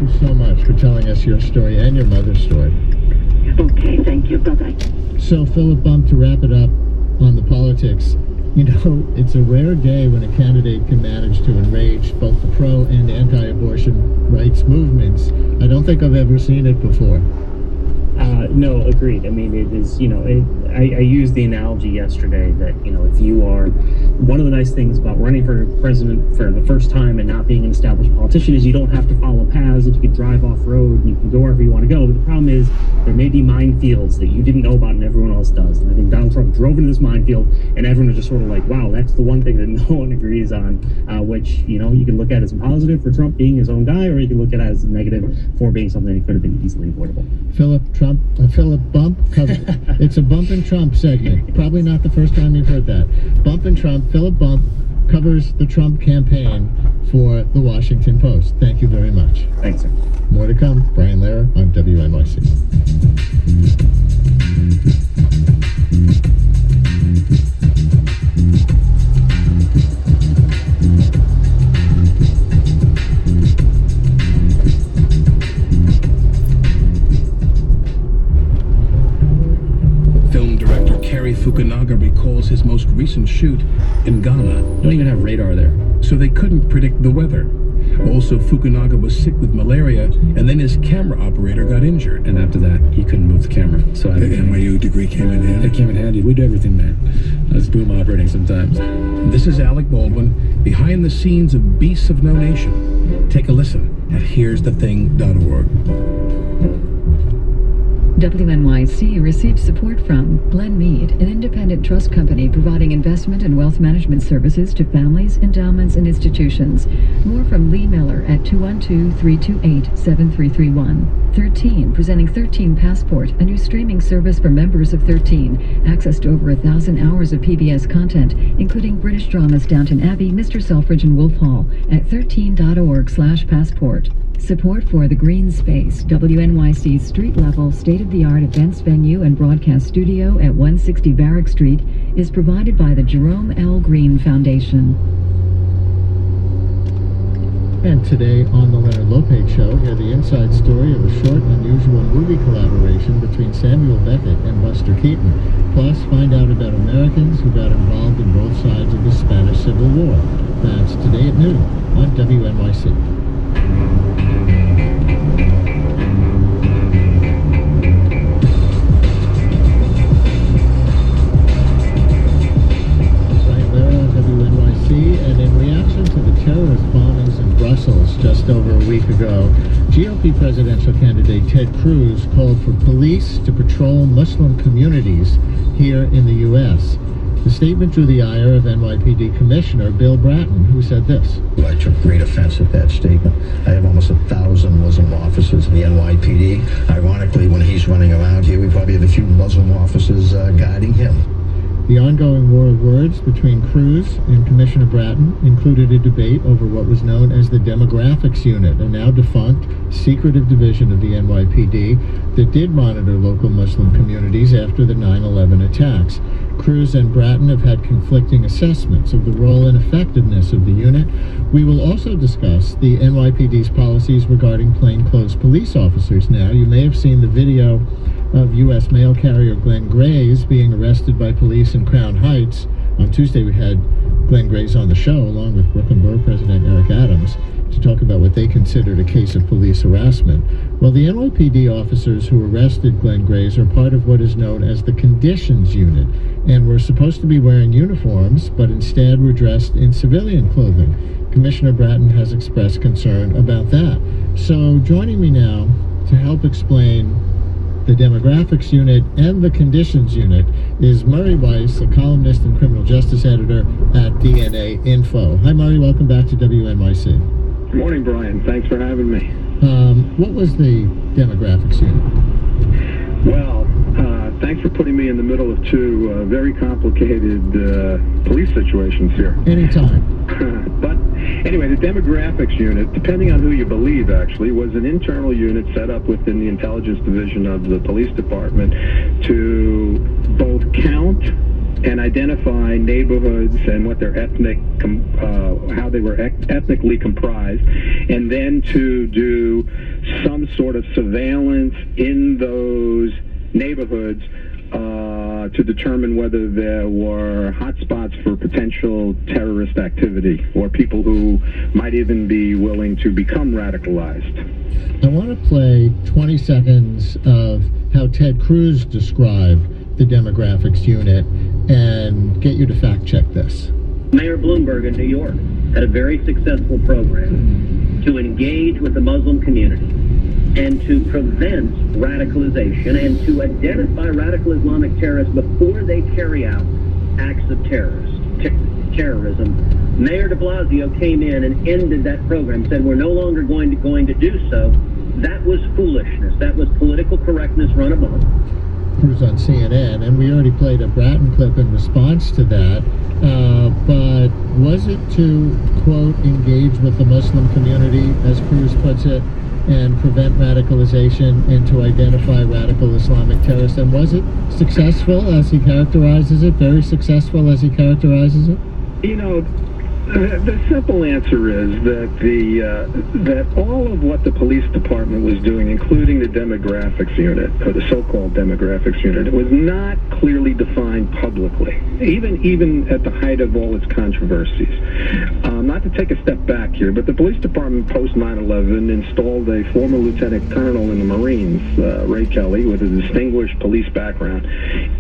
you so much for telling us your story and your mother's story. Okay, thank you. Bye-bye. So, Philip Bump, to wrap it up on the politics, you know, it's a rare day when a candidate can manage to enrage both the pro and anti-abortion rights movements. I don't think I've ever seen it before. No, agreed. I mean, it is, you know, I used the analogy yesterday that, you know, if you are, one of the nice things about running for president for the first time and not being an established politician is you don't have to follow paths, that you can drive off-road and you can go wherever you want to go. But the problem is there may be minefields that you didn't know about and everyone else does. And I think Donald Trump drove into this minefield and everyone was just sort of like, wow, that's the one thing that no one agrees on, which, you know, you can look at as a positive for Trump being his own guy, or you can look at it as a negative for being something that could have been easily avoidable. Philip Bump, it's a Bump and Trump segment. Probably not the first time you've heard that. Bump and Trump, Philip Bump covers the Trump campaign for the Washington Post. Thank you very much. Thanks, sir. More to come. Brian Lehrer on WNYC. Fukunaga recalls his most recent shoot in Ghana. Don't even have radar there. So they couldn't predict the weather. Also, Fukunaga was sick with malaria, and then his camera operator got injured. And after that, he couldn't move the camera. So the NYU degree came in handy. It came in handy. We do everything there. That's boom operating sometimes. This is Alec Baldwin, behind the scenes of Beasts of No Nation. Take a listen at here'sthething.org. WNYC received support from Glen Mead, an independent trust company providing investment and wealth management services to families, endowments, and institutions. More from Lee Miller at 212-328-7331. 13, presenting 13 Passport, a new streaming service for members of 13. Access to over 1,000 hours of PBS content, including British dramas Downton Abbey, Mr. Selfridge, and Wolf Hall at 13.org/passport. Support for The Green Space, WNYC's street-level, state-of-the-art events venue and broadcast studio at 160 Varick Street, is provided by the Jerome L. Green Foundation. And today on the Leonard Lopate Show, hear the inside story of a short, unusual movie collaboration between Samuel Beckett and Buster Keaton. Plus, find out about Americans who got involved in both sides of the Spanish Civil War. That's today at noon on WNYC. And in reaction to the terrorist bombings in Brussels just over a week ago, GOP presidential candidate Ted Cruz called for police to patrol Muslim communities here in the U.S. The statement drew the ire of NYPD Commissioner Bill Bratton, who said this. I took great offense at that statement. I have almost 1,000 Muslim officers in the NYPD. Ironically, when he's running around here, we probably have a few Muslim officers guiding him. The ongoing war of words between Cruz and Commissioner Bratton included a debate over what was known as the Demographics Unit, a now defunct, secretive division of the NYPD that did monitor local Muslim communities after the 9/11 attacks. Cruz and Bratton have had conflicting assessments of the role and effectiveness of the unit. We will also discuss the NYPD's policies regarding plainclothes police officers. Now, you may have seen the video of U.S. mail carrier Glenn Grays being arrested by police in Crown Heights. On Tuesday, we had Glenn Grays on the show, along with Brooklyn Borough President Eric Adams, to talk about what they considered a case of police harassment. Well, the NYPD officers who arrested Glenn Grays are part of what is known as the Conditions Unit, and were supposed to be wearing uniforms, but instead were dressed in civilian clothing. Commissioner Bratton has expressed concern about that. So joining me now to help explain the Demographics Unit and the Conditions Unit is Murray Weiss, a columnist and criminal justice editor at DNA Info. Hi, Murray. Welcome back to WNYC. Good morning, Brian. Thanks for having me. What was the Demographics Unit? Well, thanks for putting me in the middle of two very complicated police situations here. Anytime. But anyway, the Demographics Unit, depending on who you believe, actually, was an internal unit set up within the Intelligence Division of the Police Department to both count and identify neighborhoods and what their how they were ethnically comprised, and then to do some sort of surveillance in those neighborhoods to determine whether there were hotspots for potential terrorist activity or people who might even be willing to become radicalized. I want to play 20 seconds of how Ted Cruz described the demographics unit and get you to fact check this. Mayor Bloomberg in New York had a very successful program to engage with the Muslim community and to prevent radicalization and to identify radical Islamic terrorists before they carry out acts of terrorism. Mayor de Blasio came in and ended that program, said we're no longer going to do so. That was foolishness. That was political correctness run amok. Cruz on CNN, and we already played a Bratton clip in response to that. But was it to, quote, engage with the Muslim community, as Cruz puts it, and prevent radicalization and to identify radical Islamic terrorists? And was it successful as he characterizes it? Very successful as he characterizes it? You know, the simple answer is that all of what the police department was doing, including the demographics unit, or the so-called demographics unit, it was not clearly defined publicly, even at the height of all its controversies. Not to take a step back here, but the police department post 9/11 installed a former lieutenant colonel in the Marines, Ray Kelly, with a distinguished police background,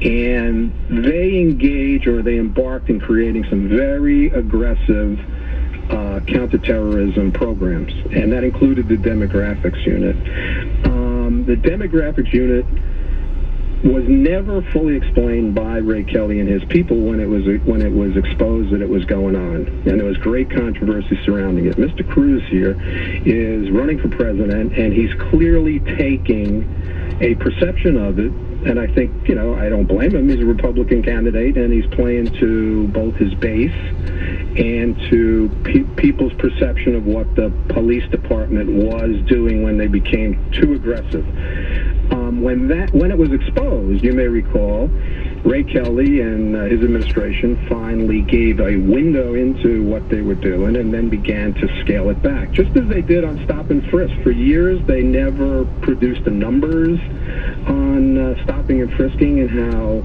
and they embarked in creating some very aggressive counterterrorism programs, and that included the demographics unit. The demographics unit was never fully explained by Ray Kelly and his people when it was exposed that it was going on, and there was great controversy surrounding it. Mr. Cruz here is running for president, and he's clearly taking a perception of it. And I think, I don't blame him. He's a Republican candidate, and he's playing to both his base and to people's perception of what the police department was doing when they became too aggressive. When it was exposed, you may recall, Ray Kelly and his administration finally gave a window into what they were doing and then began to scale it back, just as they did on stop and frisk. For years, they never produced the numbers on stopping and frisking and how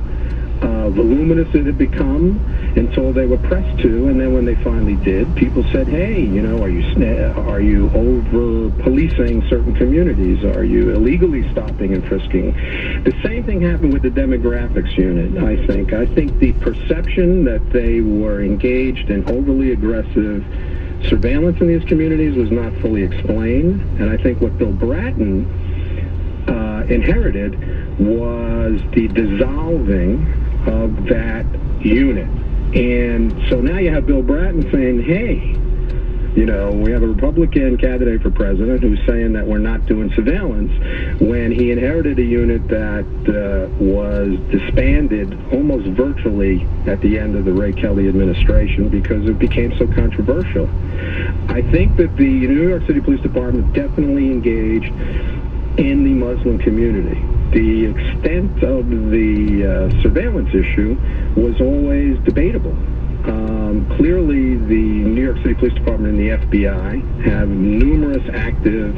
voluminous it had become until they were pressed to, and then when they finally did, people said, hey, are you over policing certain communities? Are you illegally stopping and frisking? The same thing happened with the demographics unit, I think. I think the perception that they were engaged in overly aggressive surveillance in these communities was not fully explained, and I think what Bill Bratton inherited was the dissolving of that unit. And so now you have Bill Bratton saying, hey, we have a Republican candidate for president who's saying that we're not doing surveillance, when he inherited a unit that was disbanded almost virtually at the end of the Ray Kelly administration because it became so controversial. I think that the New York City Police Department definitely engaged in the Muslim community. The extent of the surveillance issue was always debatable. Clearly, the New York City Police Department and the FBI have numerous active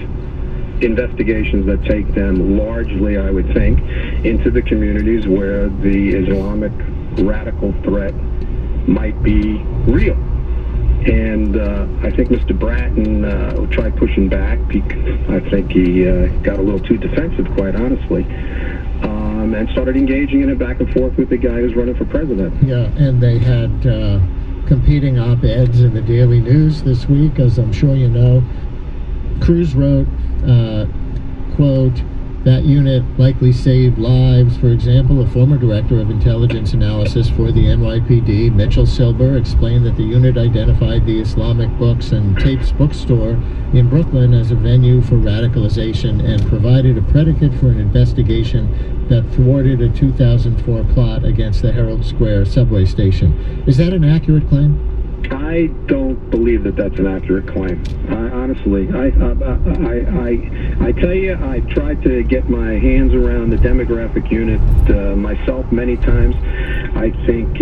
investigations that take them largely, I would think, into the communities where the Islamic radical threat might be real. And I think Mr. Bratton tried pushing back. I think he got a little too defensive, quite honestly, and started engaging in a back and forth with the guy who's running for president. Yeah, and they had competing op-eds in the Daily News this week, as I'm sure you know. Cruz wrote, quote, that unit likely saved lives. For example, a former director of intelligence analysis for the NYPD, Mitchell Silber, explained that the unit identified the Islamic Books and Tapes bookstore in Brooklyn as a venue for radicalization and provided a predicate for an investigation that thwarted a 2004 plot against the Herald Square subway station. Is that an accurate claim? I don't believe that that's an accurate claim. Honestly, I tell you, I tried to get my hands around the demographic unit myself many times. I think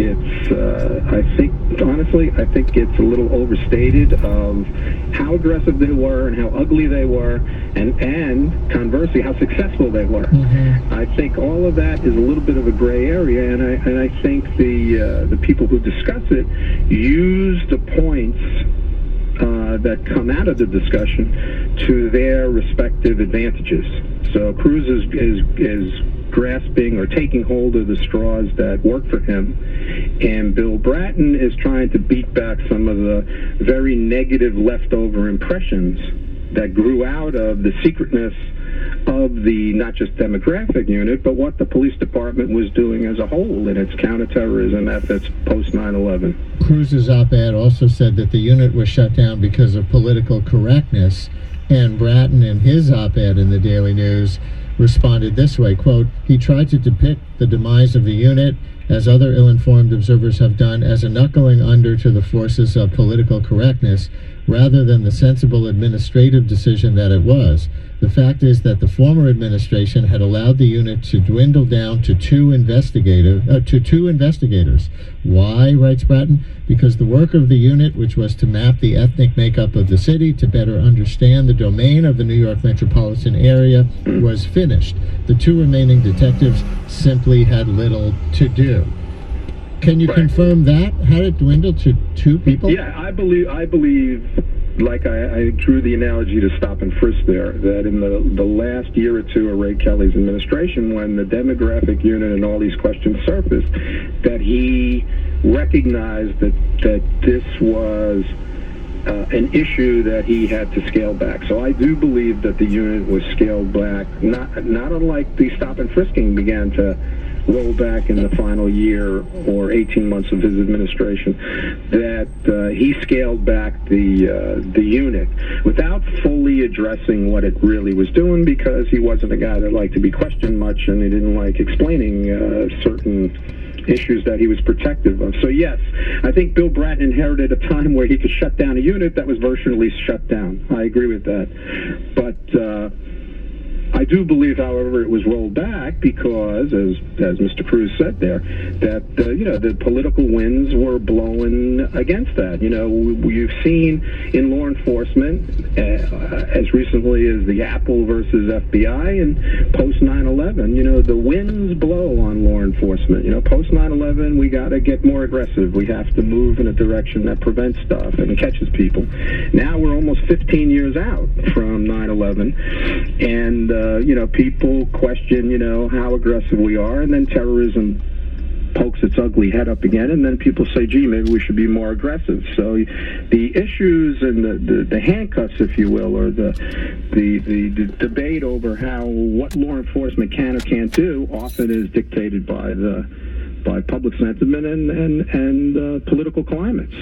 honestly, I think it's a little overstated of how aggressive they were and how ugly they were, and conversely, how successful they were. Mm-hmm. I think all of that is a little bit of a gray area, and I think the people who discuss it use the points that come out of the discussion to their respective advantages. So Cruz is grasping or taking hold of the straws that work for him, and Bill Bratton is trying to beat back some of the very negative leftover impressions that grew out of the secretness of the not just demographic unit, but what the police department was doing as a whole in its counterterrorism efforts post 9/11. Cruz's op-ed also said that the unit was shut down because of political correctness, and Bratton, in his op-ed in the Daily News, responded this way, quote, "He tried to depict the demise of the unit, as other ill-informed observers have done, as a knuckling under to the forces of political correctness, rather than the sensible administrative decision that it was. The fact is that the former administration had allowed the unit to dwindle down to two investigators. Why, writes Bratton? Because the work of the unit, which was to map the ethnic makeup of the city to better understand the domain of the New York metropolitan area, was finished. The two remaining detectives simply had little to do." Can you confirm that? Had it dwindled to two people? Yeah, I believe, like I drew the analogy to stop and frisk there, that in the last year or two of Ray Kelly's administration, when the demographic unit and all these questions surfaced, that he recognized that this was an issue that he had to scale back. So I do believe that the unit was scaled back, not unlike the stop and frisking began to roll back in the final year or 18 months of his administration, that he scaled back the unit without fully addressing what it really was doing, because he wasn't a guy that liked to be questioned much, and he didn't like explaining certain issues that he was protective of. So yes, I think Bill Bratton inherited a time where he could shut down a unit that was virtually shut down. I agree with that. But I do believe, however, it was rolled back because, as Mr. Cruz said there, that the political winds were blowing against that. We've seen in law enforcement, as recently as the Apple versus FBI and post 9/11, the winds blow on law enforcement. Post 9/11, we got to get more aggressive. We have to move in a direction that prevents stuff and catches people. Now we're almost 15 years out from 9/11, and people question, how aggressive we are, and then terrorism pokes its ugly head up again, and then people say, gee, maybe we should be more aggressive. So the issues and the handcuffs, if you will, or the debate over what law enforcement can or can't do often is dictated by public sentiment and political climates.